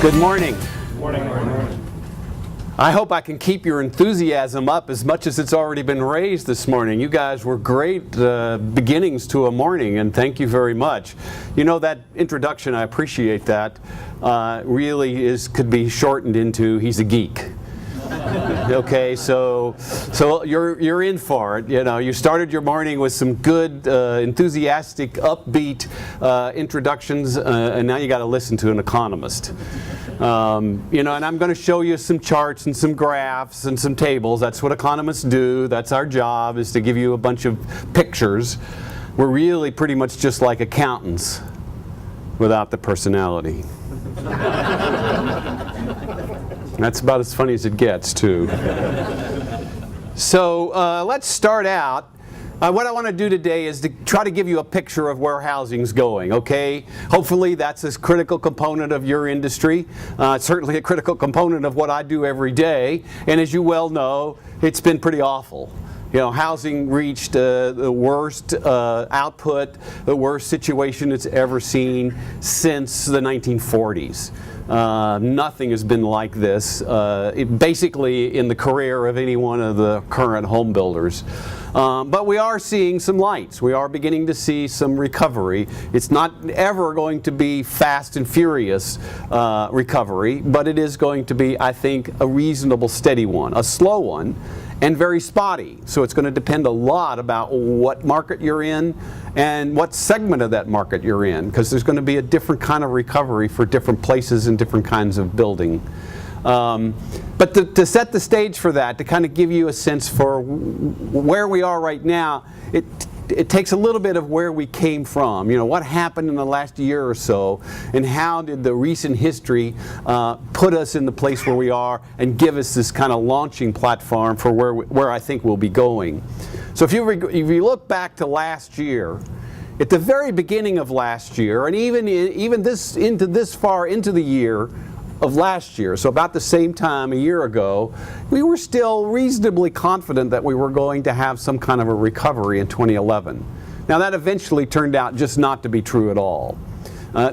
Good morning. Morning. I hope I can keep your enthusiasm up as much as it's already been raised this morning. You guys were great beginnings to a morning, and thank you very much. You know, that introduction, I appreciate that, really could be shortened into he's a geek. Okay, so you're in for it. You know, you started your morning with some good, enthusiastic, upbeat introductions, and now you got to listen to an economist. You know, and I'm going to show you some charts and some graphs and some tables. That's what economists do. That's our job, is to give you a bunch of pictures. We're really pretty much just like accountants without the personality. That's about as funny as it gets, too. So let's start out. What I want to do today is to try to give you a picture of where housing's going, okay? Hopefully that's a critical component of your industry. It's certainly a critical component of what I do every day. And as you well know, it's been pretty awful. You know, housing reached the worst output, the worst situation it's ever seen since the 1940s. Nothing has been like this, basically in the career of any one of the current home builders. But we are seeing some lights. We are beginning to see some recovery. It's not ever going to be fast and furious recovery, but it is going to be, I think, a reasonable, steady one, a slow one, and very spotty. So it's going to depend a lot about what market you're in and what segment of that market you're in, because there's going to be a different kind of recovery for different places and different kinds of building. But to set the stage for that, to kind of give you a sense for where we are right now, it takes a little bit of where we came from. You know, what happened in the last year or so, and how did the recent history put us in the place where we are and give us this kind of launching platform for where I think we'll be going. So if you look back to last year, at the very beginning of last year, and even this far into the year of last year, so about the same time a year ago, we were still reasonably confident that we were going to have some kind of a recovery in 2011. Now that eventually turned out just not to be true at all.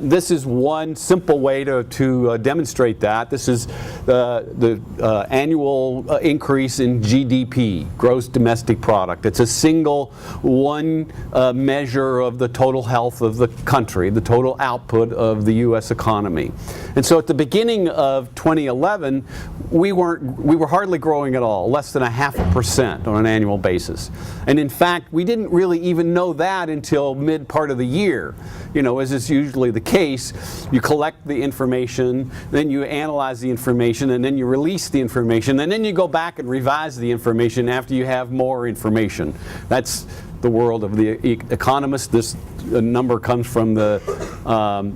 This is one simple way to demonstrate that. This is the annual increase in GDP, gross domestic product. It's a single one measure of the total health of the country, the total output of the U.S. economy. And so at the beginning of 2011, we were hardly growing at all, less than 0.5% on an annual basis. And in fact, we didn't really even know that until mid part of the year. You know, as is usually the case, you collect the information, then you analyze the information, and then you release the information, and then you go back and revise the information after you have more information. That's the world of the economist. This number comes from the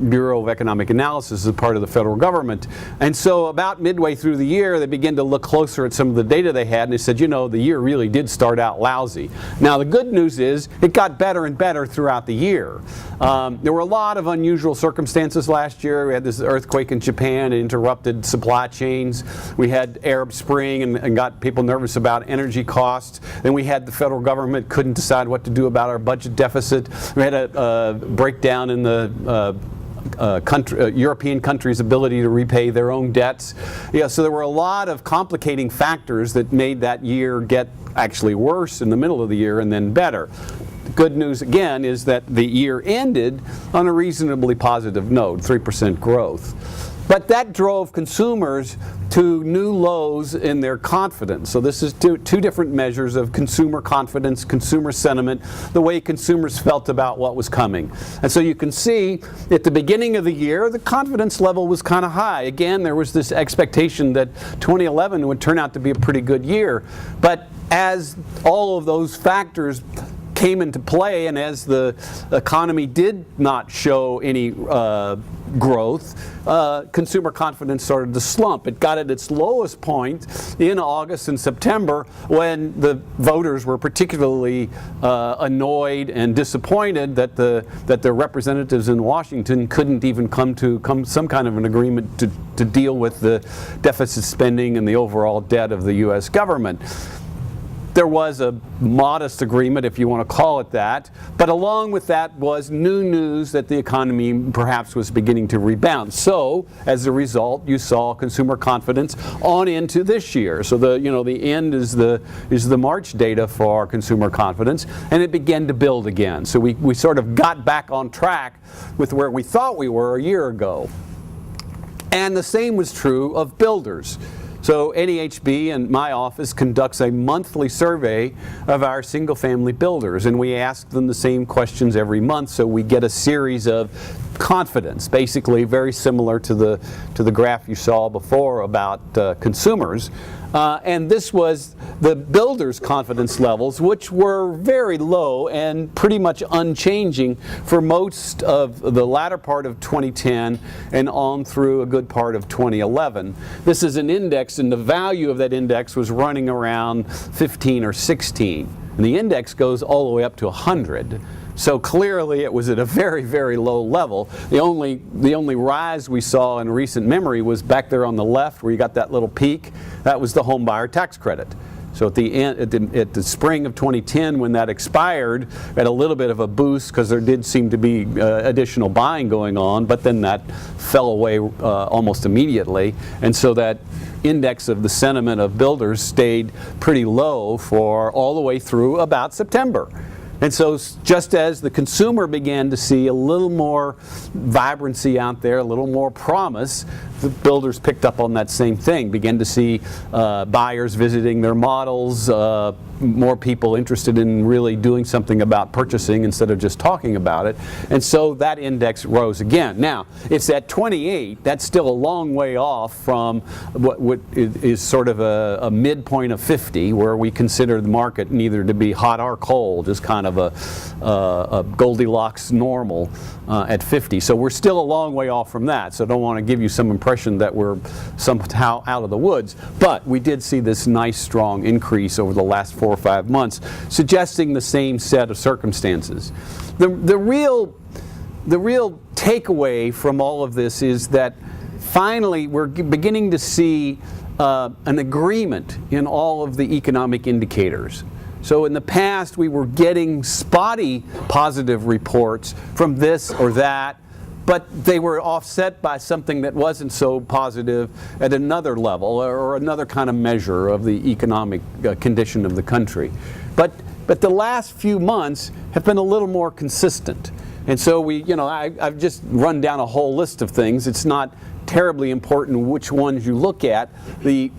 Bureau of Economic Analysis, as part of the federal government. And so about midway through the year, they began to look closer at some of the data they had, and they said, you know, the year really did start out lousy. Now the good news is it got better and better throughout the year. There were a lot of unusual circumstances last year. We had this earthquake in Japan, it interrupted supply chains. We had Arab Spring and got people nervous about energy costs. Then we had the federal government couldn't decide what to do about our budget deficit. We had a breakdown in the European countries' ability to repay their own debts. Yeah, so there were a lot of complicating factors that made that year get actually worse in the middle of the year and then better. The good news again is that the year ended on a reasonably positive note, 3% growth. But that drove consumers to new lows in their confidence. So this is two different measures of consumer confidence, consumer sentiment, the way consumers felt about what was coming. And so you can see at the beginning of the year, the confidence level was kind of high. Again, there was this expectation that 2011 would turn out to be a pretty good year. But as all of those factors came into play, and as the economy did not show any growth, consumer confidence started to slump. It got at its lowest point in August and September, when the voters were particularly annoyed and disappointed that the representatives in Washington couldn't even come to some kind of an agreement to deal with the deficit spending and the overall debt of the U.S. government. There was a modest agreement, if you want to call it that, but along with that was new news that the economy perhaps was beginning to rebound. So, as a result, you saw consumer confidence on into this year. So the end is the March data for consumer confidence, and it began to build again. So we sort of got back on track with where we thought we were a year ago. And the same was true of builders. So NAHB and my office conducts a monthly survey of our single-family builders, and we ask them the same questions every month, so we get a series of confidence, basically very similar to the graph you saw before about consumers. And this was the builders' confidence levels, which were very low and pretty much unchanging for most of the latter part of 2010 and on through a good part of 2011. This is an index, and the value of that index was running around 15 or 16. And the index goes all the way up to 100. So clearly it was at a very, very low level. The only rise we saw in recent memory was back there on the left where you got that little peak. That was the home buyer tax credit. So at the end, at the spring of 2010, when that expired, had a little bit of a boost because there did seem to be additional buying going on, but then that fell away almost immediately. And so that index of the sentiment of builders stayed pretty low for all the way through about September. And so just as the consumer began to see a little more vibrancy out there, a little more promise, the builders picked up on that same thing, began to see buyers visiting their models, more people interested in really doing something about purchasing instead of just talking about it. And so that index rose again. Now, it's at 28. That's still a long way off from what is sort of a midpoint of 50, where we consider the market neither to be hot or cold, just kind of a Goldilocks normal at 50. So we're still a long way off from that. So I don't want to give you some impression that we're somehow out of the woods. But we did see this nice, strong increase over the last 4 or 5 months, suggesting the same set of circumstances. The real takeaway from all of this is that finally we're beginning to see an agreement in all of the economic indicators. So in the past we were getting spotty positive reports from this or that, but they were offset by something that wasn't so positive at another level or another kind of measure of the economic condition of the country. But the last few months have been a little more consistent. And so I've just run down a whole list of things. It's not terribly important which ones you look at. The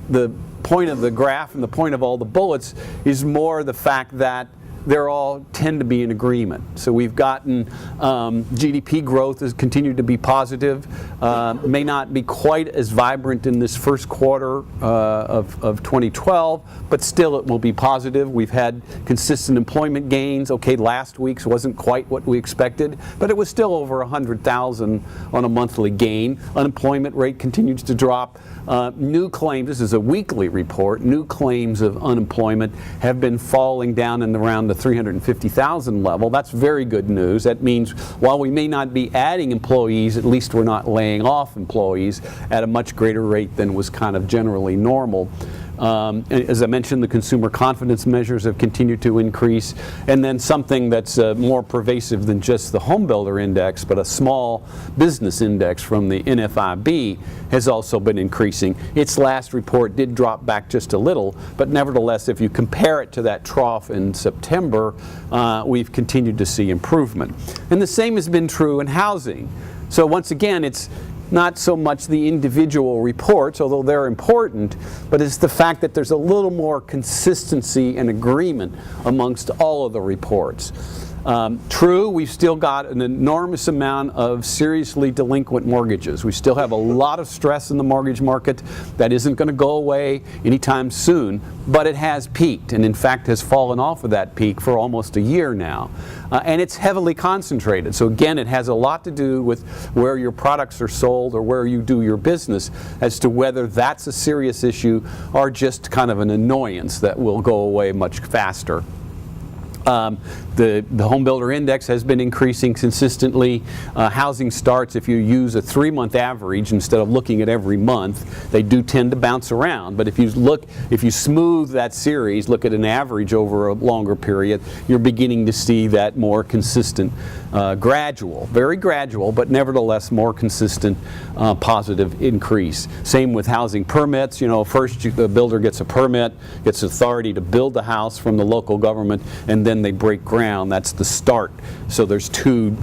point of the graph and the point of all the bullets is more the fact that they're all tend to be in agreement. So we've gotten GDP growth has continued to be positive, may not be quite as vibrant in this first quarter of 2012, but still it will be positive. We've had consistent employment gains. Okay, last week's wasn't quite what we expected, but it was still over 100,000 on a monthly gain. Unemployment rate continues to drop. New claims, this is a weekly report, new claims of unemployment have been falling down in around the 350,000 level. That's very good news. That means while we may not be adding employees, at least we're not laying off employees at a much greater rate than was kind of generally normal. As I mentioned, the consumer confidence measures have continued to increase, and then something that's more pervasive than just the home builder index, but a small business index from the NFIB has also been increasing. Its last report did drop back just a little, but nevertheless, if you compare it to that trough in September, we've continued to see improvement. And the same has been true in housing. So once again, it's not so much the individual reports, although they're important, but it's the fact that there's a little more consistency and agreement amongst all of the reports. True, we've still got an enormous amount of seriously delinquent mortgages. We still have a lot of stress in the mortgage market that isn't going to go away anytime soon, but it has peaked, and in fact has fallen off of that peak for almost a year now. And it's heavily concentrated. So again, it has a lot to do with where your products are sold or where you do your business as to whether that's a serious issue or just kind of an annoyance that will go away much faster. The home builder index has been increasing consistently. Housing starts, if you use a 3-month average instead of looking at every month, they do tend to bounce around. But if you smooth that series, look at an average over a longer period, you're beginning to see that more consistent, very gradual, but nevertheless more consistent positive increase. Same with housing permits. First the builder gets a permit, gets authority to build the house from the local government, and then they break ground. That's the start. So there's two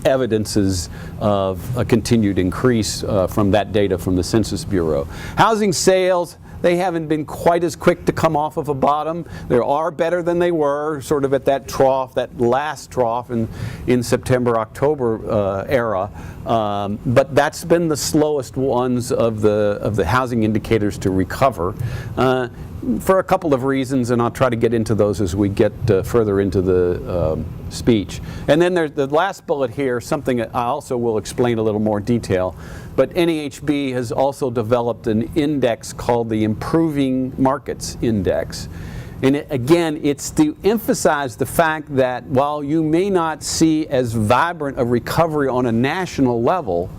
evidences of a continued increase from that data from the Census Bureau. Housing sales, they haven't been quite as quick to come off of a bottom. They are better than they were sort of at that trough, that last trough in September, October era. But that's been the slowest ones of the housing indicators to recover. For a couple of reasons, and I'll try to get into those as we get further into the speech. And then there's the last bullet here, something that I also will explain a little more detail. But NAHB has also developed an index called the Improving Markets Index. And again, it's to emphasize the fact that while you may not see as vibrant a recovery on a national level,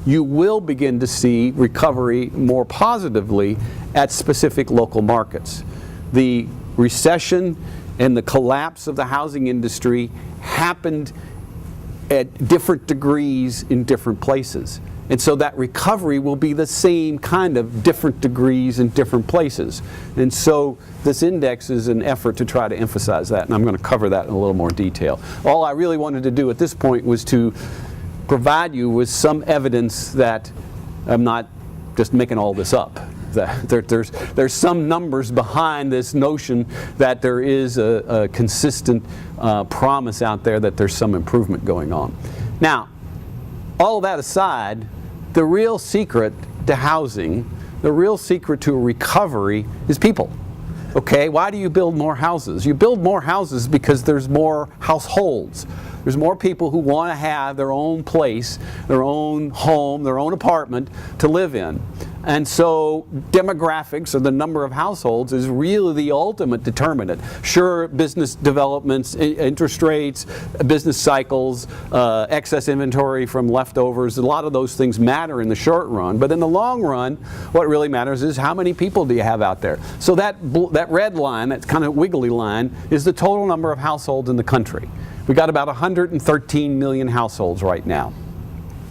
you will begin to see recovery more positively at specific local markets. The recession and the collapse of the housing industry happened at different degrees in different places. And so that recovery will be the same kind of different degrees in different places. And so this index is an effort to try to emphasize that, and I'm going to cover that in a little more detail. All I really wanted to do at this point was to provide you with some evidence that I'm not just making all this up. That there's some numbers behind this notion that there is a consistent promise out there that there's some improvement going on. Now, all that aside, the real secret to housing, the real secret to a recovery is people. Okay, why do you build more houses? You build more houses because there's more households. There's more people who want to have their own place, their own home, their own apartment to live in. And so demographics, or the number of households, is really the ultimate determinant. Sure, business developments, interest rates, business cycles, excess inventory from leftovers, a lot of those things matter in the short run. But in the long run, what really matters is how many people do you have out there. So that red line, that kind of wiggly line, is the total number of households in the country. We've got about 113 million households right now.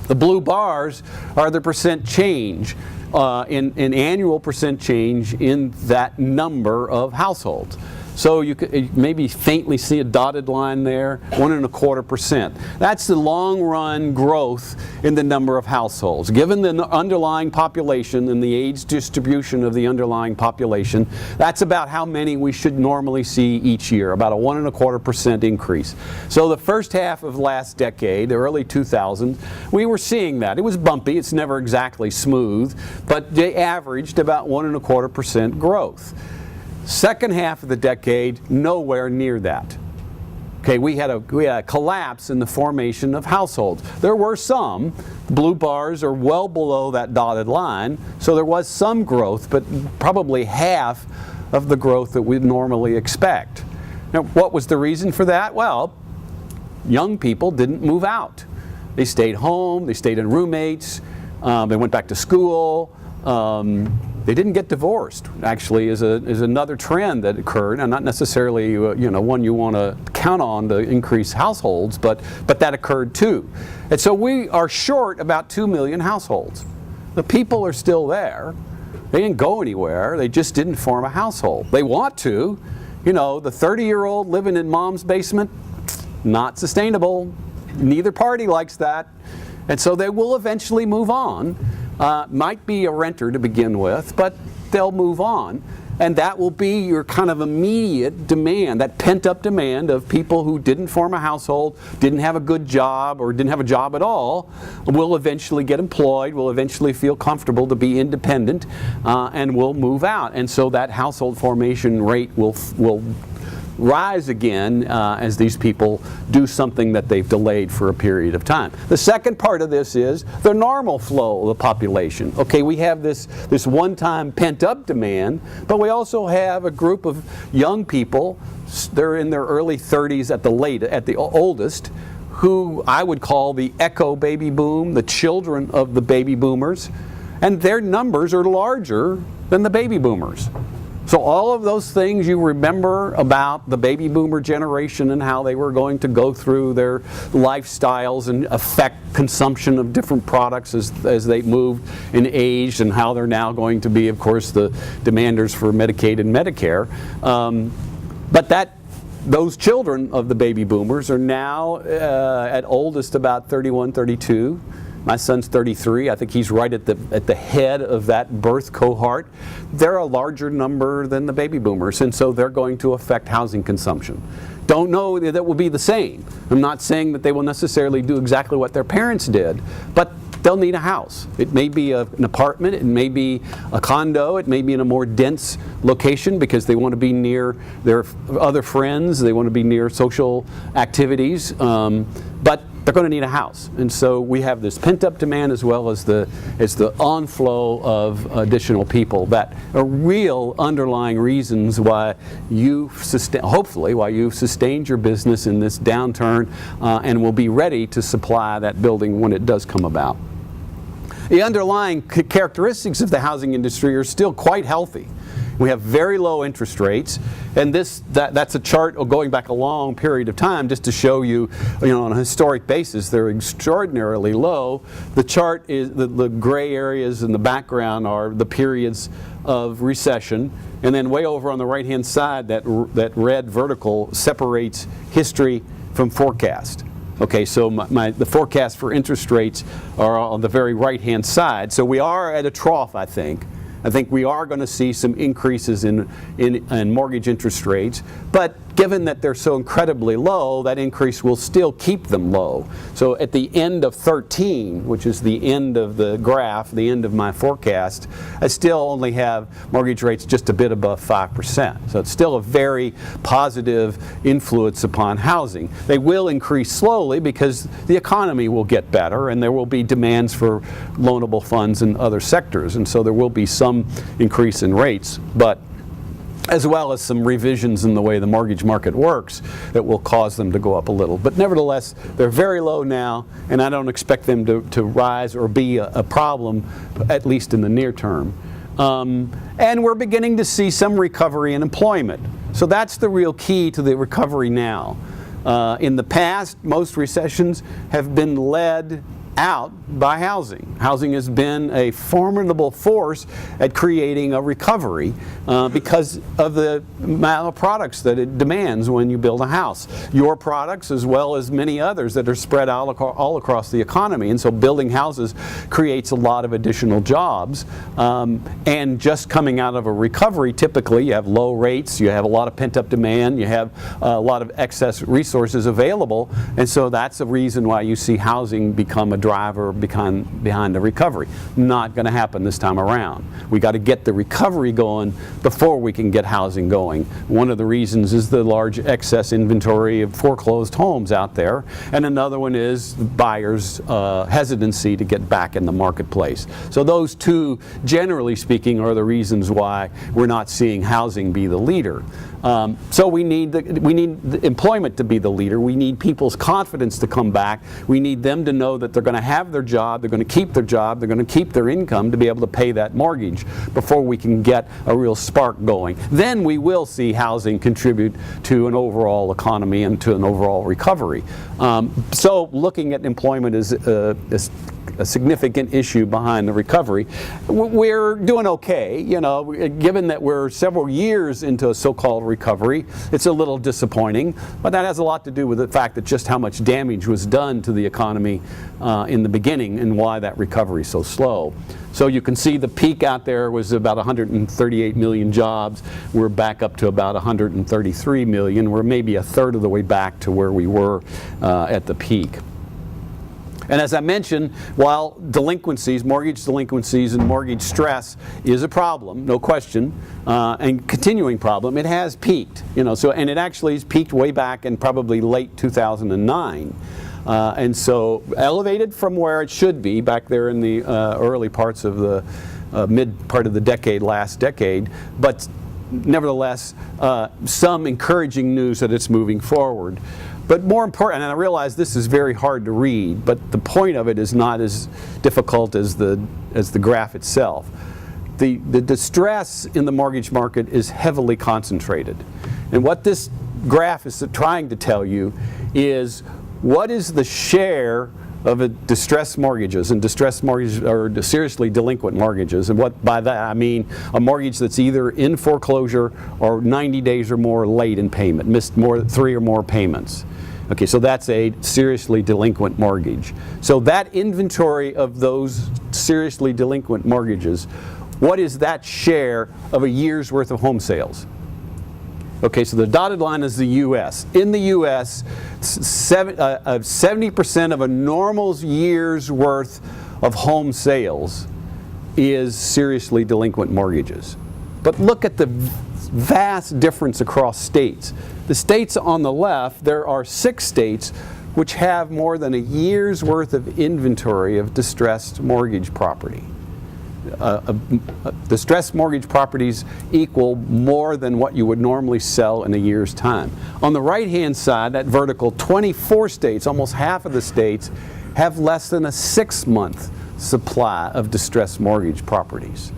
The blue bars are the percent change, in annual percent change in that number of households. So you could maybe faintly see a dotted line there, 1.25%. That's the long run growth in the number of households. Given the underlying population and the age distribution of the underlying population, that's about how many we should normally see each year, about a 1.25% increase. So the first half of last decade, the early 2000s, we were seeing that. It was bumpy, it's never exactly smooth, but they averaged about 1.25% growth. Second half of the decade, nowhere near that. Okay, we had a collapse in the formation of households. There were some. The blue bars are well below that dotted line, so there was some growth, but probably half of the growth that we'd normally expect. Now, what was the reason for that? Well, young people didn't move out. They stayed home, they stayed in roommates, they went back to school. They didn't get divorced, actually, is another trend that occurred, and not necessarily one you want to count on to increase households, but that occurred too. And so we are short about 2 million households. The people are still there. They didn't go anywhere. They just didn't form a household. They want to. The 30-year-old living in mom's basement, not sustainable. Neither party likes that. And so they will eventually move on. Might be a renter to begin with, but they'll move on. And that will be your kind of immediate demand, that pent-up demand of people who didn't form a household, didn't have a good job, or didn't have a job at all, will eventually get employed, will eventually feel comfortable to be independent, and will move out. And so that household formation rate will rise again as these people do something that they've delayed for a period of time. The second part of this is the normal flow of the population. Okay, we have this one-time pent-up demand, but we also have a group of young people, they're in their early 30s at the oldest, who I would call the echo baby boom, the children of the baby boomers, and their numbers are larger than the baby boomers. So all of those things you remember about the baby boomer generation and how they were going to go through their lifestyles and affect consumption of different products as they moved and aged, and how they're now going to be, of course, the demanders for Medicaid and Medicare. But those children of the baby boomers are now at oldest about 31, 32. My son's 33. I think he's right at the head of that birth cohort. They're a larger number than the baby boomers, and so they're going to affect housing consumption. Don't know that it will be the same. I'm not saying that they will necessarily do exactly what their parents did, but they'll need a house. It may be an apartment, it may be a condo, it may be in a more dense location because they want to be near their other friends, they want to be near social activities, but they're going to need a house. And so we have this pent-up demand as well as the onflow of additional people that are real underlying reasons why hopefully why you've sustained your business in this downturn and will be ready to supply that building when it does come about. The underlying characteristics of the housing industry are still quite healthy. We have very low interest rates, and that's a chart going back a long period of time just to show you, on a historic basis, they're extraordinarily low. The chart is the gray areas in the background are the periods of recession, and then way over on the right-hand side, that red vertical separates history from forecast. Okay, so the forecast for interest rates are on the very right-hand side. So we are at a trough, I think. I think we are going to see some increases in mortgage interest rates, but given that they're so incredibly low, that increase will still keep them low. So at the end of 13, which is the end of the graph, the end of my forecast, I still only have mortgage rates just a bit above 5%. So it's still a very positive influence upon housing. They will increase slowly because the economy will get better and there will be demands for loanable funds in other sectors, and so there will be some increase in rates, but as well as some revisions in the way the mortgage market works that will cause them to go up a little. But nevertheless, they're very low now, and I don't expect them to rise or be a problem, at least in the near term. And we're beginning to see some recovery in employment. So that's the real key to the recovery now. In the past, most recessions have been led out by housing. Housing has been a formidable force at creating a recovery because of the amount of products that it demands when you build a house. Your products as well as many others that are spread out all across the economy, and so building houses creates a lot of additional jobs. And just coming out of a recovery, typically you have low rates, you have a lot of pent-up demand, you have a lot of excess resources available, and so that's a reason why you see housing become a driver behind the recovery. Not going to happen this time around. We got to get the recovery going before we can get housing going. One of the reasons is the large excess inventory of foreclosed homes out there, and another one is buyers' hesitancy to get back in the marketplace. So those two, generally speaking, are the reasons why we're not seeing housing be the leader. So we need the employment to be the leader. We need people's confidence to come back. We need them to know that they're going to have their job, they're going to keep their job, they're going to keep their income to be able to pay that mortgage before we can get a real spark going. Then we will see housing contribute to an overall economy and to an overall recovery. So looking at employment is a significant issue behind the recovery. We're doing okay, given that we're several years into a so-called recovery. It's a little disappointing, but that has a lot to do with the fact that just how much damage was done to the economy in the beginning and why that recovery is so slow. So you can see the peak out there was about 138 million jobs. We're back up to about 133 million. We're maybe a third of the way back to where we were at the peak. And as I mentioned, while delinquencies, mortgage delinquencies and mortgage stress is a problem, no question, and continuing problem, it has peaked. And it actually has peaked way back in probably late 2009. And so elevated from where it should be back there in the early parts of the mid part of the decade, last decade, but nevertheless some encouraging news that it's moving forward. But more important, and I realize this is very hard to read, but the point of it is not as difficult as the graph itself. The distress in the mortgage market is heavily concentrated. And what this graph is trying to tell you is what is the share of distressed mortgages, and distressed mortgages or seriously delinquent mortgages, and what by that I mean a mortgage that's either in foreclosure or 90 days or more late in payment, missed 3 or more payments. Okay, so that's a seriously delinquent mortgage. So that inventory of those seriously delinquent mortgages, what is that share of a year's worth of home sales? Okay, so the dotted line is the U.S. In the U.S., 70% of a normal year's worth of home sales is seriously delinquent mortgages. But look at the vast difference across states. The states on the left, there are 6 states which have more than a year's worth of inventory of distressed mortgage property. Distressed mortgage properties equal more than what you would normally sell in a year's time. On the right-hand side, that vertical, 24 states, almost half of the states, have less than a 6-month supply of distressed mortgage properties.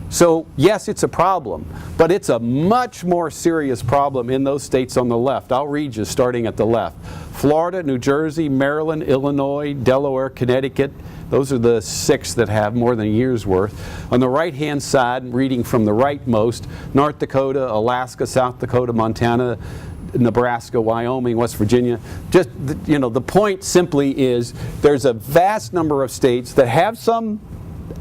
So yes, it's a problem, but it's a much more serious problem in those states on the left. I'll read you starting at the left. Florida, New Jersey, Maryland, Illinois, Delaware, Connecticut. Those are the 6 that have more than a year's worth. On the right-hand side, reading from the rightmost, North Dakota, Alaska, South Dakota, Montana, Nebraska, Wyoming, West Virginia. Just, the point simply is there's a vast number of states that have some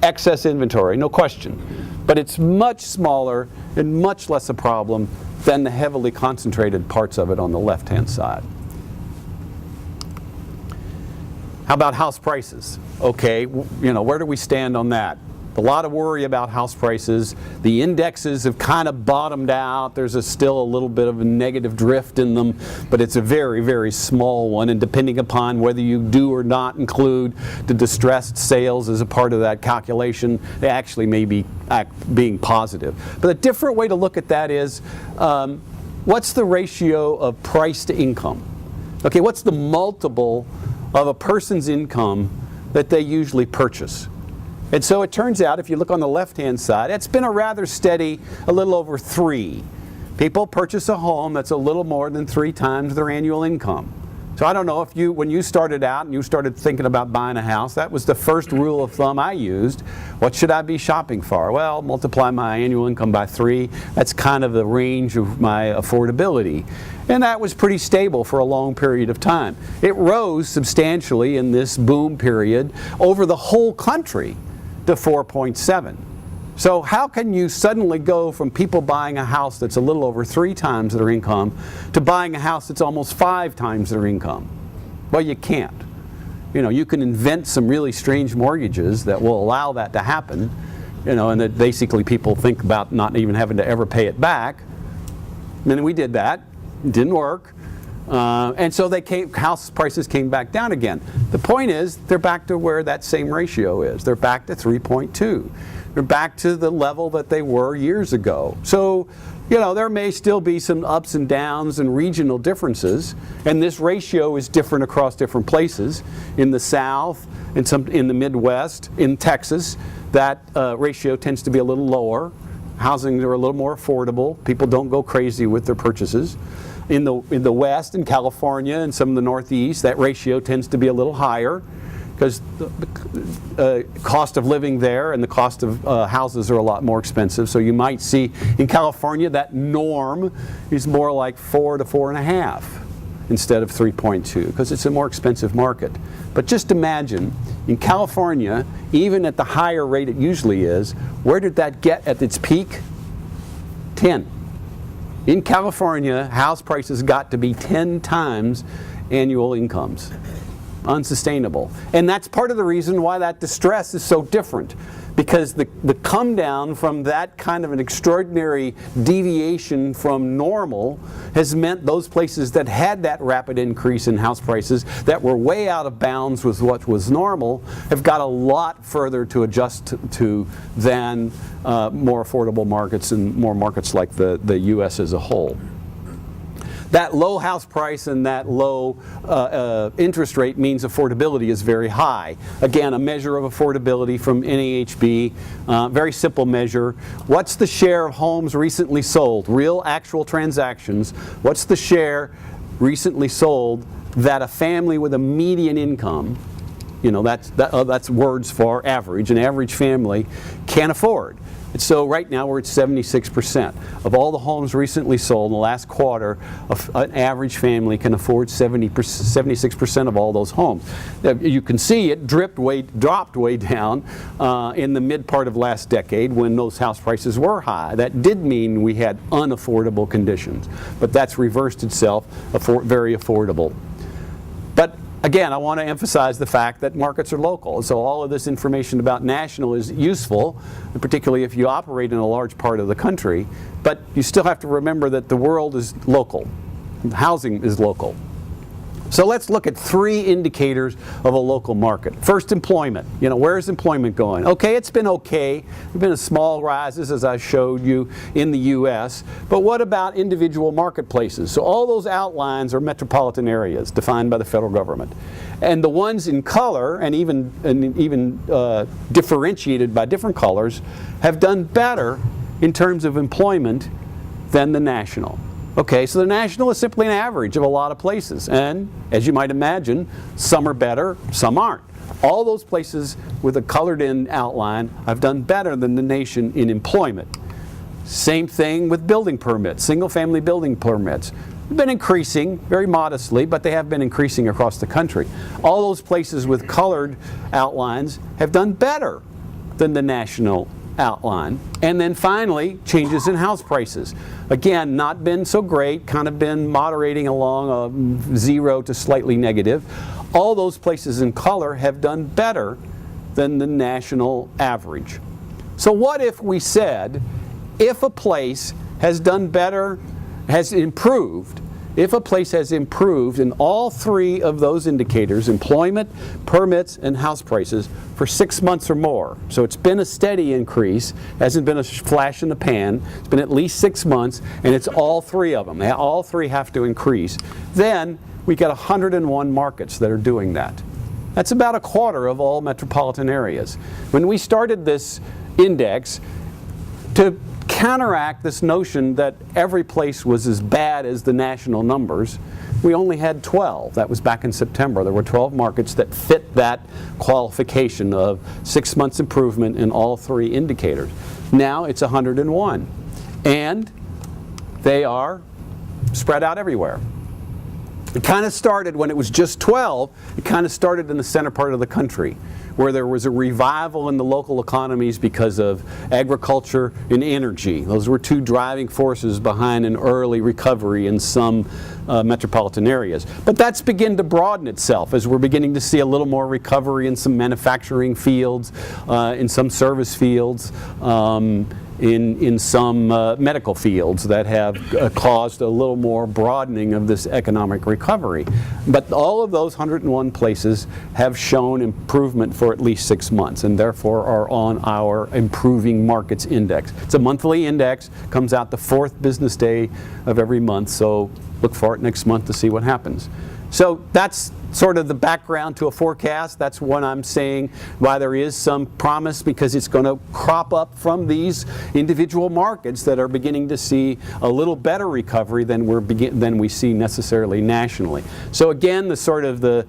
excess inventory, no question. But it's much smaller and much less a problem than the heavily concentrated parts of it on the left-hand side. How about house prices? Okay, where do we stand on that? A lot of worry about house prices. The indexes have kind of bottomed out. There's still a little bit of a negative drift in them, but it's a very, very small one. And depending upon whether you do or not include the distressed sales as a part of that calculation, they actually may be being positive. But a different way to look at that is, what's the ratio of price to income? Okay, what's the multiple of a person's income that they usually purchase? And so it turns out, if you look on the left-hand side, it's been a rather steady, a little over 3. People purchase a home that's a little more than 3 times their annual income. So I don't know if when you started out and you started thinking about buying a house, that was the first rule of thumb I used. What should I be shopping for? Well, multiply my annual income by 3. That's kind of the range of my affordability. And that was pretty stable for a long period of time. It rose substantially in this boom period over the whole country to 4.7. So how can you suddenly go from people buying a house that's a little over 3 times their income to buying a house that's almost 5 times their income? Well, you can't. You can invent some really strange mortgages that will allow that to happen, and that basically people think about not even having to ever pay it back. And we did that. It didn't work. And so house prices came back down again. The point is, they're back to where that same ratio is. They're back to 3.2. They're back to the level that they were years ago. So, there may still be some ups and downs and regional differences, and this ratio is different across different places. In the South, in the Midwest, in Texas, that ratio tends to be a little lower. Housing are a little more affordable. People don't go crazy with their purchases. In the West, in California, and some of the Northeast, that ratio tends to be a little higher because the cost of living there and the cost of houses are a lot more expensive. So you might see in California that norm is more like 4 to 4.5 instead of 3.2 because it's a more expensive market. But just imagine, in California, even at the higher rate it usually is, where did that get at its peak? 10. In California, house prices got to be 10 times annual incomes. unsustainable. And that's part of the reason why that distress is so different. Because the come down from that kind of an extraordinary deviation from normal has meant those places that had that rapid increase in house prices that were way out of bounds with what was normal have got a lot further to adjust to than more affordable markets and more markets like the U.S. as a whole. That low house price and that low interest rate means affordability is very high. Again, a measure of affordability from NAHB, very simple measure. What's the share of homes recently sold? Real, actual transactions. What's the share recently sold that a family with a median income, you know, that's words for average, an average family can afford? And so right now we're at 76%. Of all the homes recently sold in the last quarter, an average family can afford 76% of all those homes. You can see it dropped way down in the mid part of last decade when those house prices were high. That did mean we had unaffordable conditions, but that's reversed itself, very affordable. But again, I want to emphasize the fact that markets are local. So all of this information about national is useful, particularly if you operate in a large part of the country. But you still have to remember that the world is local. Housing is local. So let's look at 3 indicators of a local market. First, employment. You know, where's employment going? Okay, it's been okay. There's been a small rises, as I showed you, in the U.S. But what about individual marketplaces? So all those outlines are metropolitan areas defined by the federal government. And the ones in color, and even differentiated by different colors, have done better in terms of employment than the national. Okay, so the national is simply an average of a lot of places, and as you might imagine, some are better, some aren't. All those places with a colored in outline have done better than the nation in employment. Same thing with building permits, single-family building permits. They've been increasing, very modestly, but they have been increasing across the country. All those places with colored outlines have done better than the national outline. And then finally, changes in house prices. Again, not been so great, kind of been moderating along 0 to slightly negative. All those places in color have done better than the national average. So what if we said, if a place has done better, has improved, if a place has improved in all 3 of those indicators, employment, permits, and house prices, for 6 months or more, so it's been a steady increase, hasn't been a flash in the pan, it's been at least 6 months, and it's all 3 of them, all 3 have to increase, then we got 101 markets that are doing that. That's about a quarter of all metropolitan areas. When we started this index, to counteract this notion that every place was as bad as the national numbers, we only had 12. That was back in September. There were 12 markets that fit that qualification of 6 months improvement in all 3 indicators. Now it's 101. And they are spread out everywhere. It kind of started when it was just 12. It kind of started in the center part of the country, where there was a revival in the local economies because of agriculture and energy. Those were 2 driving forces behind an early recovery in some metropolitan areas. But that's begun to broaden itself as we're beginning to see a little more recovery in some manufacturing fields, in some service fields, in some medical fields that have caused a little more broadening of this economic recovery. But all of those 101 places have shown improvement for at least 6 months, and therefore are on our Improving Markets Index. It's a monthly index, comes out the 4th business day of every month, so look for it next month to see what happens. So that's sort of the background to a forecast. That's what I'm saying, why there is some promise, because it's going to crop up from these individual markets that are beginning to see a little better recovery than we see necessarily nationally. So again, the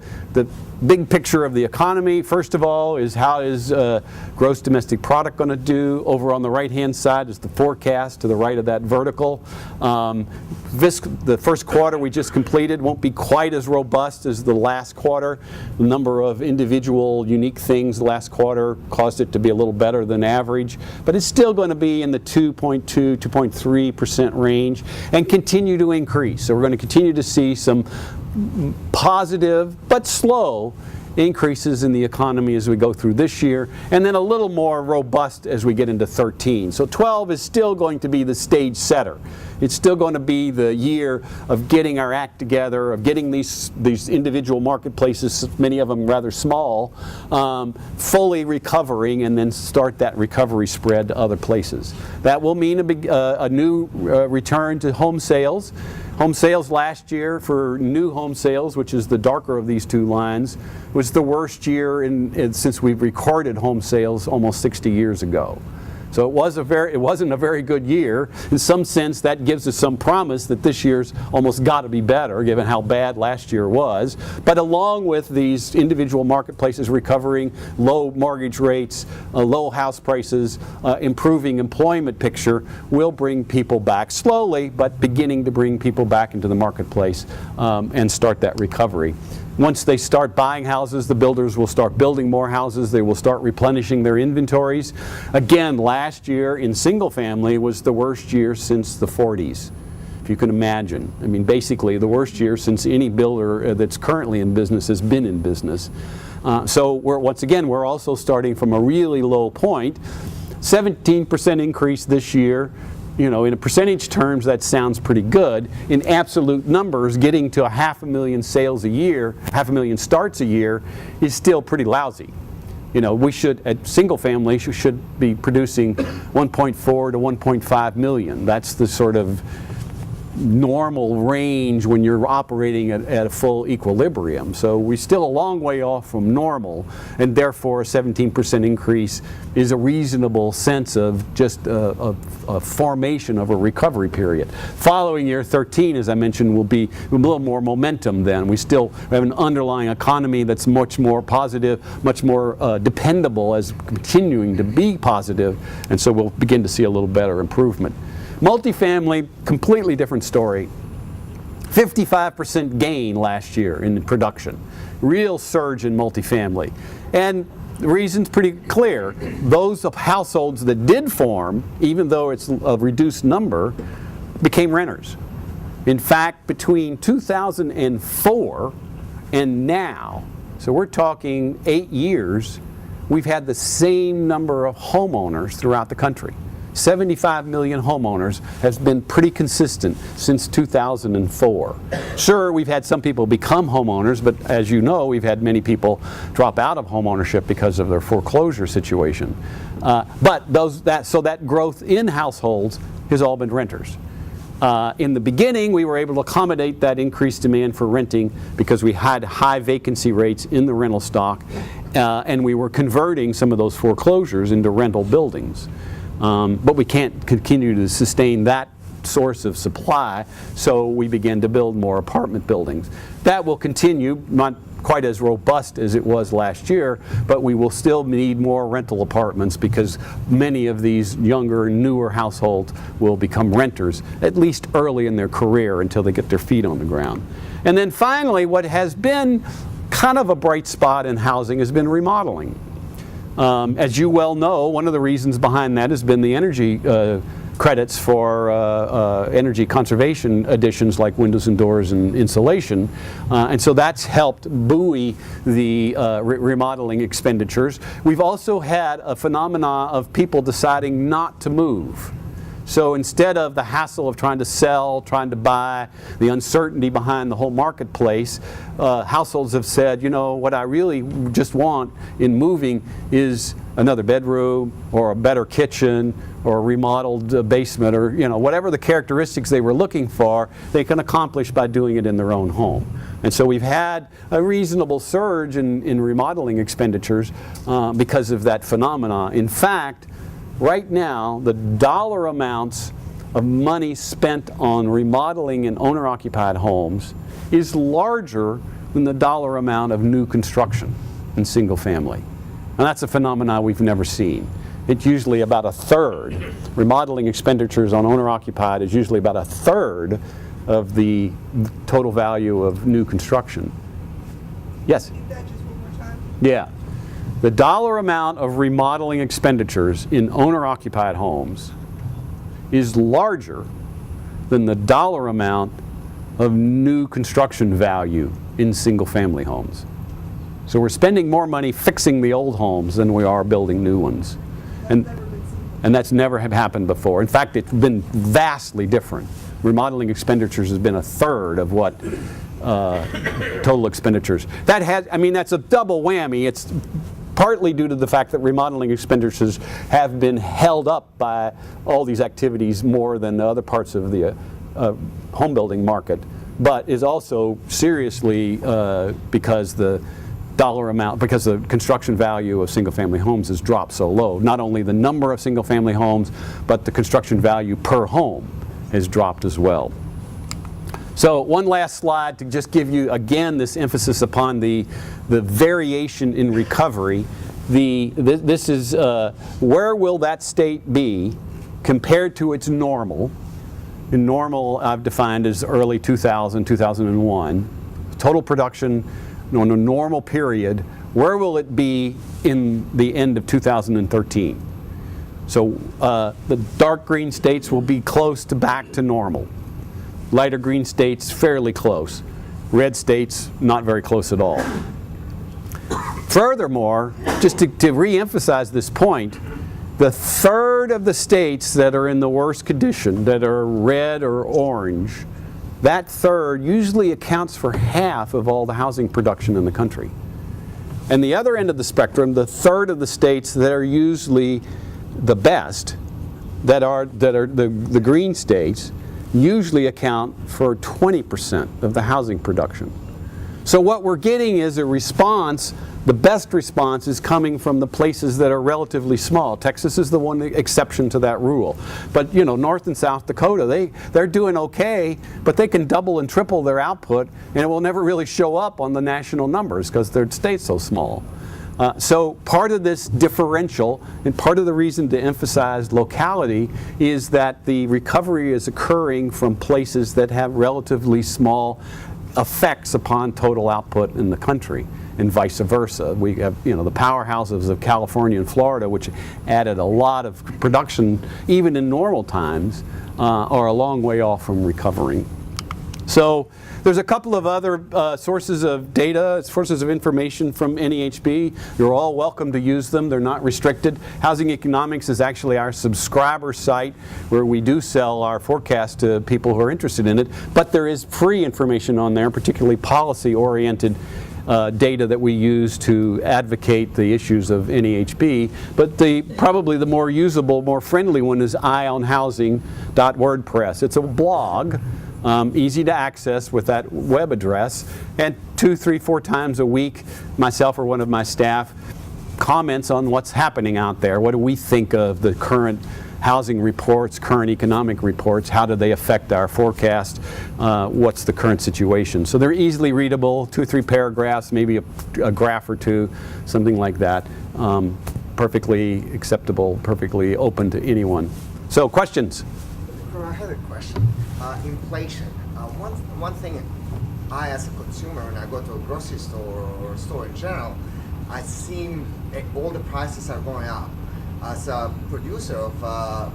big picture of the economy, first of all, is how is gross domestic product going to do. Over on the right-hand side is the forecast to the right of that vertical. The first quarter we just completed won't be quite as robust as the last quarter. The number of individual unique things last quarter caused it to be a little better than average, but it's still going to be in the 2.2, 2.3% range and continue to increase. So we're going to continue to see some positive but slow increases in the economy as we go through this year, and then a little more robust as we get into 13. So 12 is still going to be the stage setter. It's still going to be the year of getting our act together, of getting these individual marketplaces, many of them rather small, fully recovering, and then start that recovery spread to other places. That will mean a new return to home sales. Home sales last year for new home sales, which is the darker of these two lines, was the worst year since we've recorded home sales almost 60 years ago. So it wasn't a very good year. In some sense, that gives us some promise that this year's almost got to be better, given how bad last year was. But along with these individual marketplaces recovering, low mortgage rates, low house prices, improving employment picture, will bring people back slowly, but beginning to bring people back into the marketplace and start that recovery. Once they start buying houses, the builders will start building more houses. They will start replenishing their inventories. Again, last year in single family was the worst year since the 40s, if you can imagine. I mean, basically the worst year since any builder that's currently in business has been in business. So once again, we're also starting from a really low point. 17% increase this year. You know, in percentage terms, that sounds pretty good. In absolute numbers, getting to 500,000 sales a year, 500,000 starts a year, is still pretty lousy. You know, we should, at single family, should be producing 1.4 to 1.5 million. That's the sort of normal range when you're operating at a full equilibrium. So we're still a long way off from normal, and therefore a 17% increase is a reasonable sense of just a formation of a recovery period. Following year 13, as I mentioned, will be a little more momentum then. We still have an underlying economy that's much more positive, much more dependable as continuing to be positive, and so we'll begin to see a little better improvement. Multifamily, completely different story. 55% gain last year in production. Real surge in multifamily. And the reason's pretty clear. Those of households that did form, even though it's a reduced number, became renters. In fact, between 2004 and now, so we're talking 8 years, we've had the same number of homeowners throughout the country. 75 million homeowners has been pretty consistent since 2004. Sure, we've had some people become homeowners, but as you know, we've had many people drop out of homeownership because of their foreclosure situation. But that growth in households has all been renters. In the beginning, we were able to accommodate that increased demand for renting because we had high vacancy rates in the rental stock, and we were converting some of those foreclosures into rental buildings. But we can't continue to sustain that source of supply, so we began to build more apartment buildings. That will continue, not quite as robust as it was last year, but we will still need more rental apartments because many of these younger, newer households will become renters, at least early in their career until they get their feet on the ground. And then finally, what has been kind of a bright spot in housing has been remodeling. As you well know, one of the reasons behind that has been the energy credits for energy conservation additions like windows and doors and insulation. And so that's helped buoy the remodeling expenditures. We've also had a phenomena of people deciding not to move. So instead of the hassle of trying to sell, trying to buy, the uncertainty behind the whole marketplace, households have said, you know, what I really just want in moving is another bedroom or a better kitchen or a remodeled basement, or you know, whatever the characteristics they were looking for, they can accomplish by doing it in their own home. And so we've had a reasonable surge in remodeling expenditures because of that phenomena. In fact, right now, the dollar amounts of money spent on remodeling in owner-occupied homes is larger than the dollar amount of new construction in single family. And that's a phenomenon we've never seen. It's usually about a third. Remodeling expenditures on owner-occupied is usually about a third of the total value of new construction. Yes? Repeat that just one more time. Yeah. The dollar amount of remodeling expenditures in owner-occupied homes is larger than the dollar amount of new construction value in single-family homes. So we're spending more money fixing the old homes than we are building new ones. And that's never happened before. In fact, it's been vastly different. Remodeling expenditures has been a third of what total expenditures. That's a double whammy. It's partly due to the fact that remodeling expenditures have been held up by all these activities more than the other parts of the home building market, but is also seriously because the because the construction value of single-family homes has dropped so low. Not only the number of single-family homes, but the construction value per home has dropped as well. So one last slide to just give you again this emphasis upon the variation in recovery. This is where will that state be compared to its normal. And normal I've defined as early 2000, 2001. Total production on a normal period, where will it be in the end of 2013? So the dark green states will be close to back to normal. Lighter green states fairly close. Red states not very close at all. Furthermore, just to re-emphasize this point, the third of the states that are in the worst condition, that are red or orange, that third usually accounts for half of all the housing production in the country. And the other end of the spectrum, the third of the states that are usually the best, that are the green states, usually account for 20% of the housing production. So what we're getting is a response. The best response is coming from the places that are relatively small. Texas is the one exception to that rule. But North and South Dakota, they're doing okay, but they can double and triple their output, and it will never really show up on the national numbers because their state's so small. So part of this differential, and part of the reason to emphasize locality, is that the recovery is occurring from places that have relatively small effects upon total output in the country, and vice versa. We have the powerhouses of California and Florida, which added a lot of production even in normal times, are a long way off from recovering. So there's a couple of other sources of data, sources of information from NEHB. You're all welcome to use them. They're not restricted. Housing Economics is actually our subscriber site where we do sell our forecast to people who are interested in it. But there is free information on there, particularly policy-oriented data that we use to advocate the issues of NEHB. But probably the more usable, more friendly one is eyeonhousing.wordpress. It's a blog. Easy to access with that web address, and 2, 3, 4 times a week, myself or one of my staff comments on what's happening out there. What do we think of the current housing reports, current economic reports? How do they affect our forecast? What's the current situation? So they're easily readable, 2 or 3 paragraphs, maybe a graph or two, something like that. Perfectly acceptable, perfectly open to anyone. So questions? I had a question. Inflation. One thing I, as a consumer, when I go to a grocery store or a store in general, I see all the prices are going up. As a producer of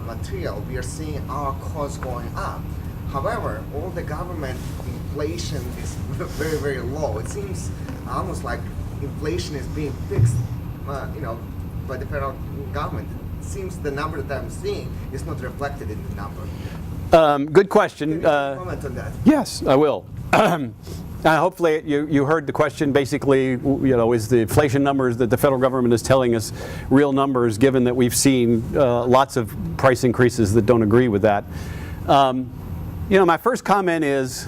material, we are seeing our costs going up. However, all the government inflation is very, very low. It seems almost like inflation is being fixed, by the federal government. It seems the number that I'm seeing is not reflected in the number. Good question. Can you comment on that? Yes, I will. Hopefully you heard the question. Basically, is the inflation numbers that the federal government is telling us real numbers, given that we've seen lots of price increases that don't agree with that. My first comment is,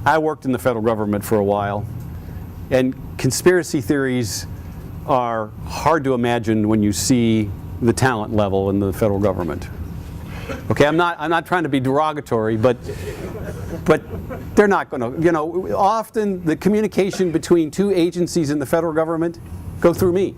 I worked in the federal government for a while, and conspiracy theories are hard to imagine when you see the talent level in the federal government. Okay, I'm not trying to be derogatory, but they're not going to. Often the communication between 2 agencies in the federal government go through me.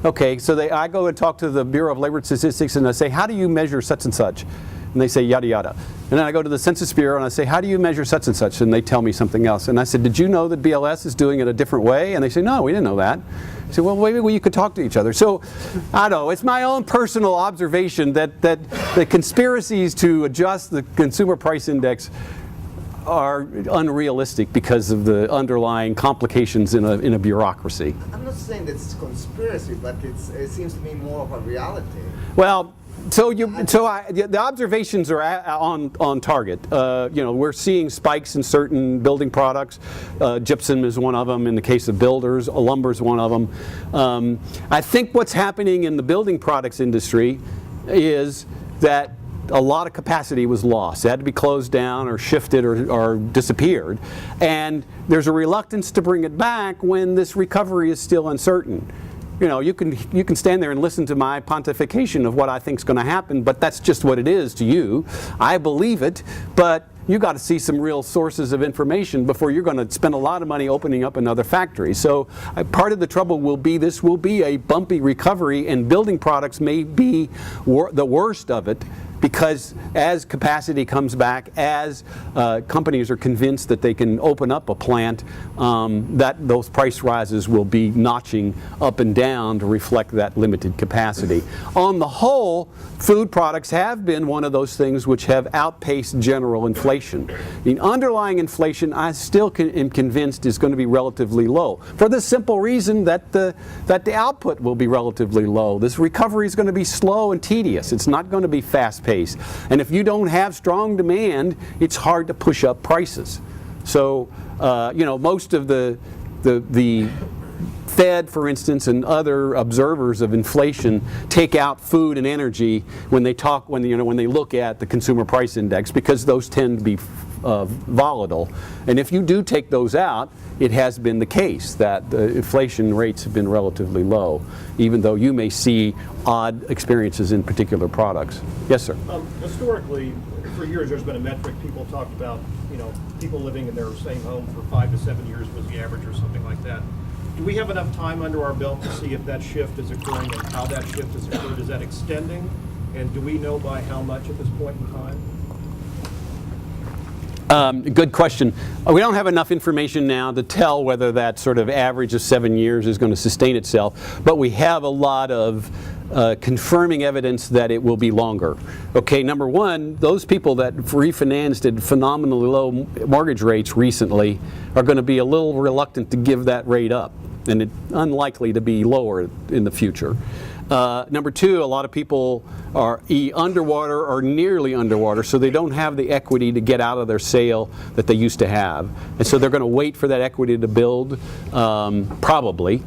Okay, so I go and talk to the Bureau of Labor Statistics and I say, how do you measure such and such? And they say yada yada. And then I go to the Census Bureau and I say, how do you measure such and such? And they tell me something else. And I said, did you know that BLS is doing it a different way? And they say, no, we didn't know that. I said, well, maybe you could talk to each other. So, I don't know, it's my own personal observation that the conspiracies to adjust the consumer price index are unrealistic because of the underlying complications in a bureaucracy. I'm not saying that it's conspiracy, but it seems to me more of a reality. Well, the observations are on target. We're seeing spikes in certain building products. Gypsum is one of them. In the case of builders, lumber is one of them. I think what's happening in the building products industry is that a lot of capacity was lost. It had to be closed down or shifted or disappeared. And there's a reluctance to bring it back when this recovery is still uncertain. You can stand there and listen to my pontification of what I think is going to happen, but that's just what it is to you. I believe it, but you got to see some real sources of information before you're going to spend a lot of money opening up another factory. So part of the trouble will be this will be a bumpy recovery, and building products may be the worst of it, because as capacity comes back, as companies are convinced that they can open up a plant, that those price rises will be notching up and down to reflect that limited capacity. On the whole, food products have been one of those things which have outpaced general inflation. The underlying inflation, I still am convinced, is going to be relatively low, for the simple reason that the output will be relatively low. This recovery is going to be slow and tedious. It's not going to be fast-paced. And if you don't have strong demand, it's hard to push up prices. So, most of the Fed, for instance, and other observers of inflation take out food and energy when they look at the consumer price index, because those tend to be volatile. And if you do take those out, it has been the case that the inflation rates have been relatively low, even though you may see odd experiences in particular products. Yes, sir. Historically, for years, there's been a metric people talked about. People living in their same home for 5 to 7 years was the average, or something like that. Do we have enough time under our belt to see if that shift is occurring and how that shift has occurred? Is that extending? And do we know by how much at this point in time? Good question. We don't have enough information now to tell whether that sort of average of 7 years is going to sustain itself, but we have a lot of confirming evidence that it will be longer. Okay, number one, those people that refinanced at phenomenally low mortgage rates recently are going to be a little reluctant to give that rate up, and it's unlikely to be lower in the future. Number two, a lot of people are underwater or nearly underwater, so they don't have the equity to get out of their sale that they used to have. And so they're going to wait for that equity to build, probably.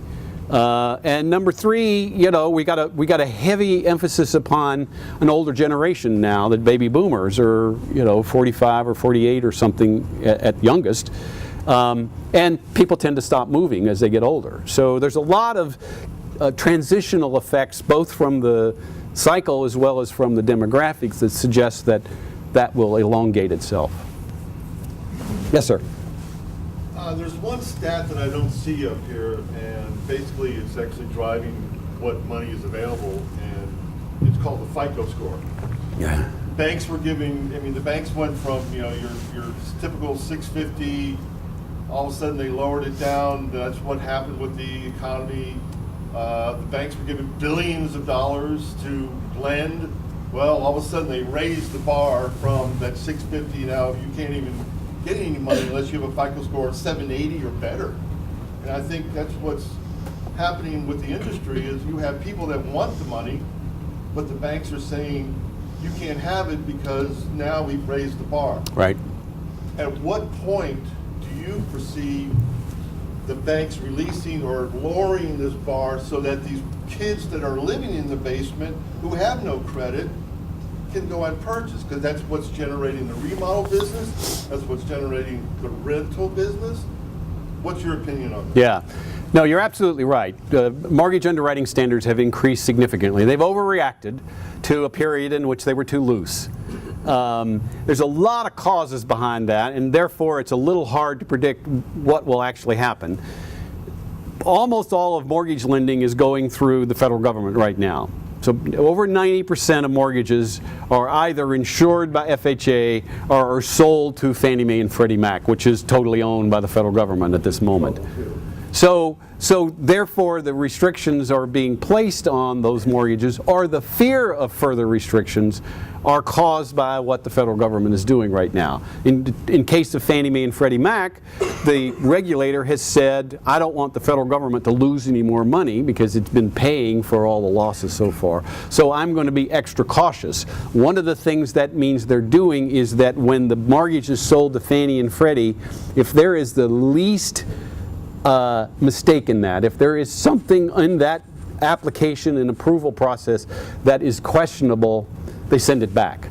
And number three, we got a heavy emphasis upon an older generation now, that baby boomers are 45 or 48 or something at youngest. And people tend to stop moving as they get older. So there's a lot of transitional effects, both from the cycle as well as from the demographics, that suggest that will elongate itself. Yes, sir. There's one stat that I don't see up here, and basically it's actually driving what money is available, and it's called the FICO score. Yeah. Banks were giving, the banks went from, your typical 650, all of a sudden they lowered it down. That's what happened with the economy. The banks were giving billions of dollars to lend. Well, all of a sudden they raised the bar from that 650. Now you can't even get any money unless you have a FICO score of 780 or better. And I think that's what's happening with the industry, is you have people that want the money, but the banks are saying you can't have it because now we've raised the bar. Right. At what point do you foresee the banks releasing or lowering this bar so that these kids that are living in the basement who have no credit can go and purchase? Because that's what's generating the remodel business, that's what's generating the rental business. What's your opinion on that? Yeah. No, you're absolutely right. Mortgage underwriting standards have increased significantly. They've overreacted to a period in which they were too loose. There's a lot of causes behind that, and therefore it's a little hard to predict what will actually happen. Almost all of mortgage lending is going through the federal government right now. So over 90% of mortgages are either insured by FHA or are sold to Fannie Mae and Freddie Mac, which is totally owned by the federal government at this moment. So therefore, the restrictions are being placed on those mortgages, or the fear of further restrictions are caused by what the federal government is doing right now. In case of Fannie Mae and Freddie Mac, the regulator has said, I don't want the federal government to lose any more money because it's been paying for all the losses so far. So I'm going to be extra cautious. One of the things that means they're doing is that when the mortgage is sold to Fannie and Freddie, if there is the least mistake in that, if there is something in that application and approval process that is questionable, they send it back.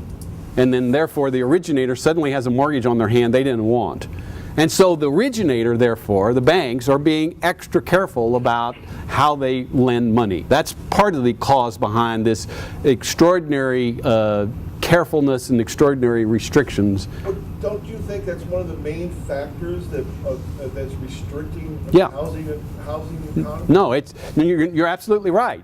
And then therefore the originator suddenly has a mortgage on their hand they didn't want. And so the originator, therefore, the banks, are being extra careful about how they lend money. That's part of the cause behind this extraordinary carefulness and extraordinary restrictions. But don't you think that's one of the main factors that's restricting Yeah. housing economy? No, you're absolutely right.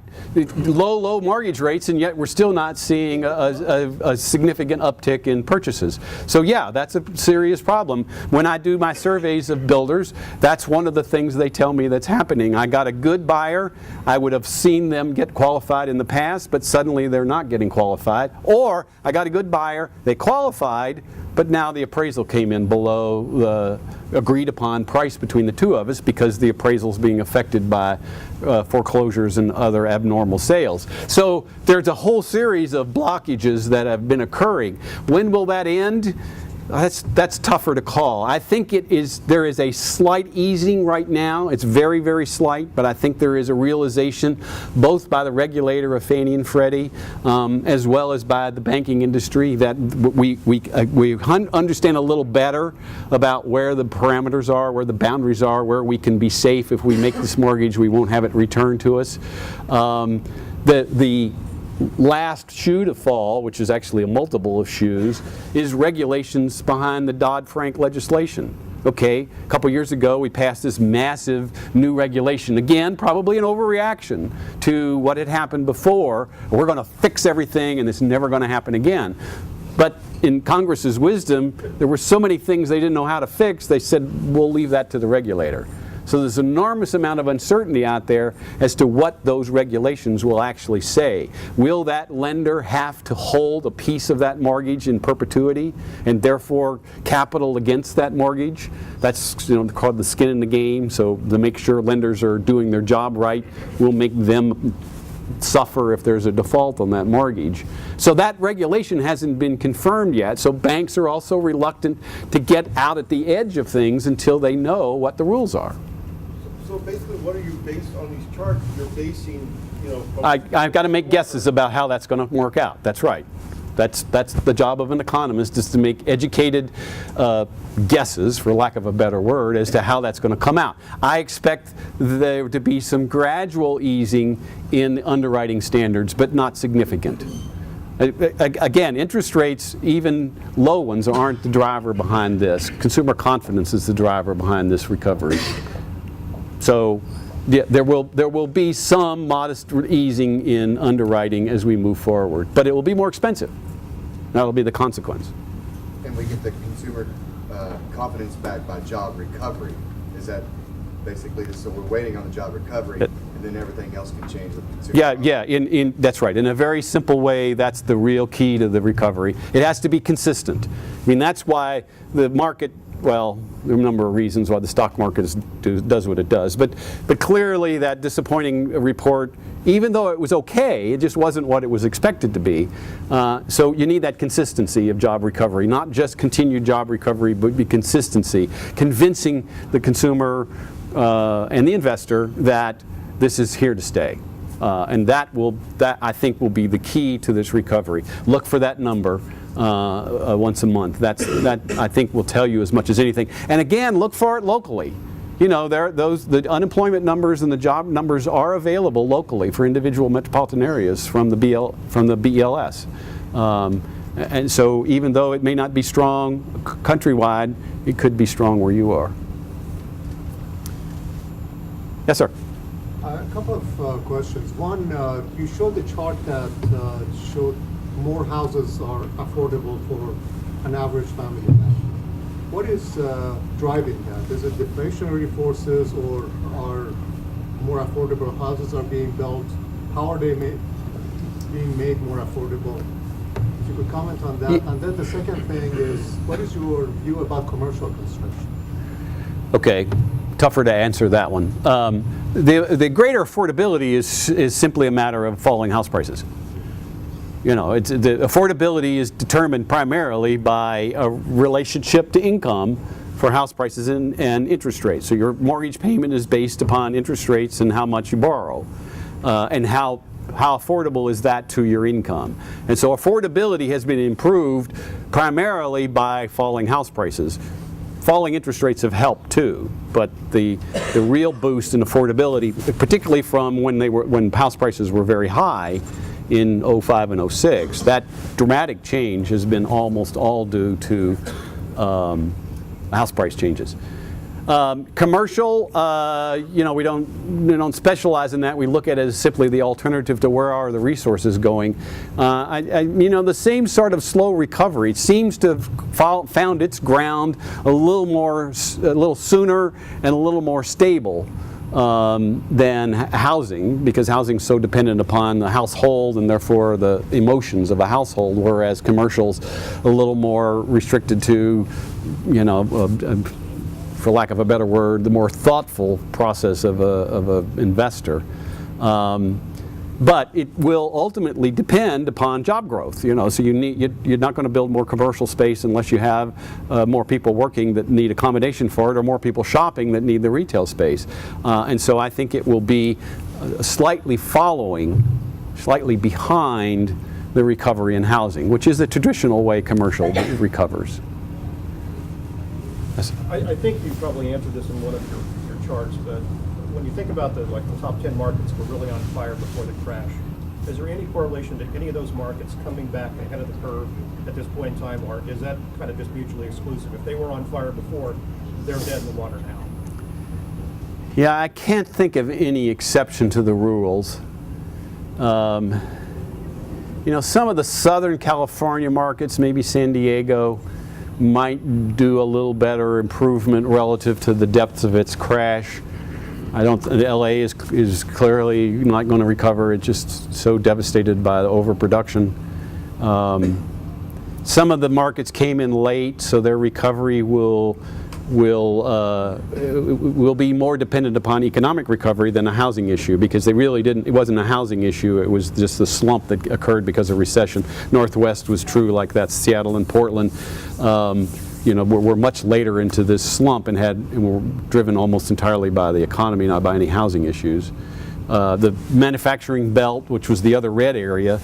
Low mortgage rates, and yet we're still not seeing a significant uptick in purchases. So yeah, that's a serious problem. When I do my surveys of builders, that's one of the things they tell me that's happening. I got a good buyer. I would have seen them get qualified in the past, but suddenly they're not getting qualified. Or I got a good buyer, they qualified, but now the appraisal came in below the agreed upon price between the two of us because the appraisal is being affected by foreclosures and other abnormal sales. So there's a whole series of blockages that have been occurring. When will that end? That's tougher to call. I think there is a slight easing right now. It's very, very slight, but I think there is a realization both by the regulator of Fannie and Freddie as well as by the banking industry that we understand a little better about where the parameters are, where the boundaries are, where we can be safe. If we make this mortgage, we won't have it returned to us. The last shoe to fall, which is actually a multiple of shoes, is regulations behind the Dodd-Frank legislation. Okay, a couple years ago we passed this massive new regulation. Again, probably an overreaction to what had happened before. We're going to fix everything and it's never going to happen again. But in Congress's wisdom, there were so many things they didn't know how to fix, they said, we'll leave that to the regulator. So there's an enormous amount of uncertainty out there as to what those regulations will actually say. Will that lender have to hold a piece of that mortgage in perpetuity and therefore capital against that mortgage? That's called the skin in the game. So to make sure lenders are doing their job right, we'll make them suffer if there's a default on that mortgage. So that regulation hasn't been confirmed yet, so banks are also reluctant to get out at the edge of things until they know what the rules are. So basically, what are you based on these charts? You're basing, I've got to make guesses about how that's going to work out. That's right. That's the job of an economist, is to make educated guesses, for lack of a better word, as to how that's going to come out. I expect there to be some gradual easing in underwriting standards, but not significant. Again, interest rates, even low ones, aren't the driver behind this. Consumer confidence is the driver behind this recovery. So yeah, there will be some modest easing in underwriting as we move forward, but it will be more expensive. That'll be the consequence. And we get the consumer confidence back by job recovery. Is that basically, so we're waiting on the job recovery and then everything else can change with consumer confidence? Yeah, that's right. In a very simple way, that's the real key to the recovery. It has to be consistent. I mean, that's why the market, well, there are a number of reasons why the stock market does what it does, but clearly that disappointing report, even though it was okay, it just wasn't what it was expected to be. So you need that consistency of job recovery, not just continued job recovery, but consistency, convincing the consumer and the investor that this is here to stay. And that I think will be the key to this recovery. Look for that number once a month. That I think will tell you as much as anything. And again, look for it locally. You know, the unemployment numbers and the job numbers are available locally for individual metropolitan areas from the BLS. And so even though it may not be strong countrywide, it could be strong where you are. Yes, sir. A couple of questions. One, you showed the chart that showed more houses are affordable for an average family now. what is driving that? Is it deflationary forces, or are more affordable houses are being built? How are they being made more affordable? If you could comment on that. And then the second thing is, what is your view about commercial construction? Okay, tougher to answer that one. The greater affordability is simply a matter of falling house prices. You know, the affordability is determined primarily by a relationship to income for house prices and interest rates. So your mortgage payment is based upon interest rates and how much you borrow, and how affordable is that to your income. And so affordability has been improved primarily by falling house prices. Falling interest rates have helped too, but the real boost in affordability, particularly from when house prices were very high in 05 and 06, that dramatic change has been almost all due to house price changes. Commercial, you know, we don't specialize in that. We look at it as simply the alternative to where are the resources going. You know, the same sort of slow recovery seems to have found its ground a little sooner and a little more stable than housing, because housing is so dependent upon the household and therefore the emotions of a household, whereas commercial's a little more restricted to, you know, for lack of a better word, the more thoughtful process of a investor. But it will ultimately depend upon job growth. You know, so you're not going to build more commercial space unless you have more people working that need accommodation for it, or more people shopping that need the retail space. And so I think it will be slightly behind the recovery in housing, which is the traditional way commercial recovers. I think you probably answered this in one of your charts, but when you think about the top 10 markets were really on fire before the crash, is there any correlation to any of those markets coming back ahead of the curve at this point in time, or is that kind of just mutually exclusive? If they were on fire before, they're dead in the water now. Yeah, I can't think of any exception to the rules. You know, some of the Southern California markets, maybe San Diego, might do a little better improvement relative to the depths of its crash. LA is clearly not going to recover. It's just so devastated by the overproduction. Some of the markets came in late, so their recovery will be more dependent upon economic recovery than a housing issue, because they really didn't. It wasn't a housing issue. It was just the slump that occurred because of recession. Northwest was true, like that. Seattle and Portland. You know, we're much later into this slump and were driven almost entirely by the economy, not by any housing issues. The manufacturing belt, which was the other red area,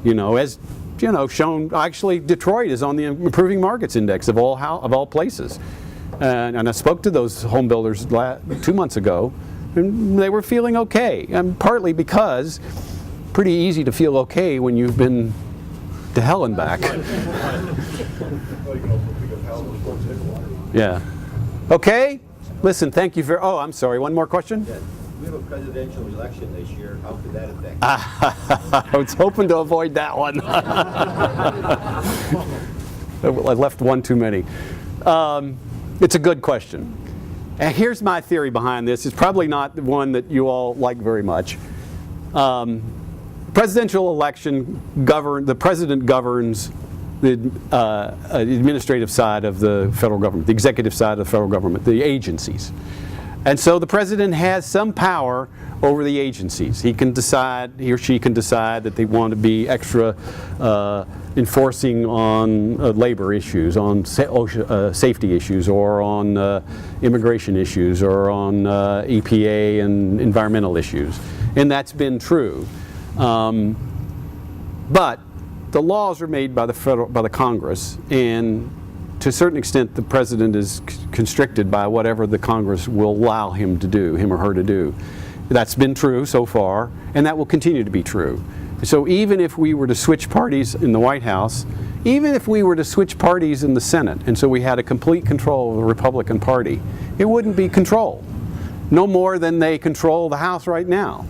you know, as you know, shown. Actually, Detroit is on the improving markets index of all places. And I spoke to those home builders 2 months ago, and they were feeling okay. And partly because pretty easy to feel okay when you've been to hell and back. Yeah. Okay. Listen, thank you for. Oh, I'm sorry. One more question? Yeah. We have a presidential election this year. How could that affect? I was hoping to avoid that one. I left one too many. It's a good question. And here's my theory behind this. It's probably not the one that you all like very much. Presidential election, the president governs the administrative side of the federal government, the executive side of the federal government, the agencies. And so the president has some power over the agencies. He or she can decide that they want to be extra enforcing on labor issues, on safety issues, or on immigration issues, or on EPA and environmental issues. And that's been true. But the laws are made by the Congress, and to a certain extent the president is constricted by whatever the Congress will allow him or her to do. That's been true so far, and that will continue to be true. So even if we were to switch parties in the White House, even if we were to switch parties in the Senate, and so we had a complete control of the Republican Party, it wouldn't be control. No more than they control the House right now.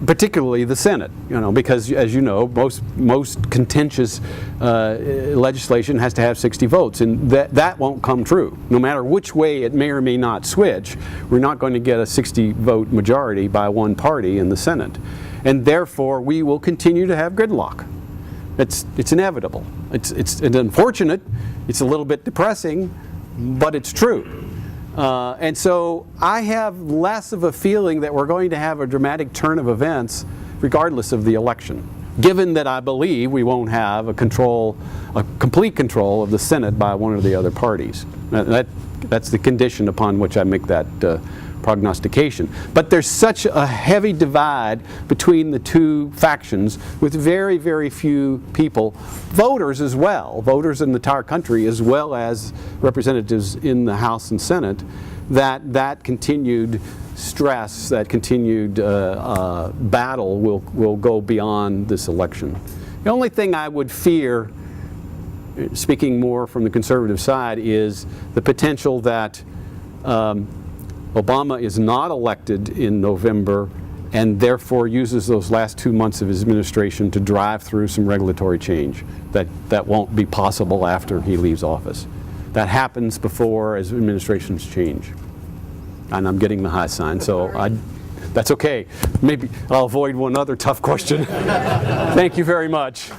particularly the Senate, because as you know, most contentious legislation has to have 60 votes, and that won't come true. No matter which way it may or may not switch, we're not going to get a 60 vote majority by one party in the Senate, and therefore we will continue to have gridlock. It's inevitable. It's unfortunate. It's a little bit depressing, but it's true. And so I have less of a feeling that we're going to have a dramatic turn of events regardless of the election, given that I believe we won't have a complete control of the Senate by one or the other parties. That's the condition upon which I make that prognostication. But there's such a heavy divide between the two factions with very, very few people, voters as well, voters in the entire country as well as representatives in the House and Senate, that continued stress, that continued battle will go beyond this election. The only thing I would fear, speaking more from the conservative side, is the potential that Obama is not elected in November and therefore uses those last 2 months of his administration to drive through some regulatory change that won't be possible after he leaves office. That happens before as administrations change. And I'm getting the high sign, so that's okay. Maybe I'll avoid one other tough question. Thank you very much.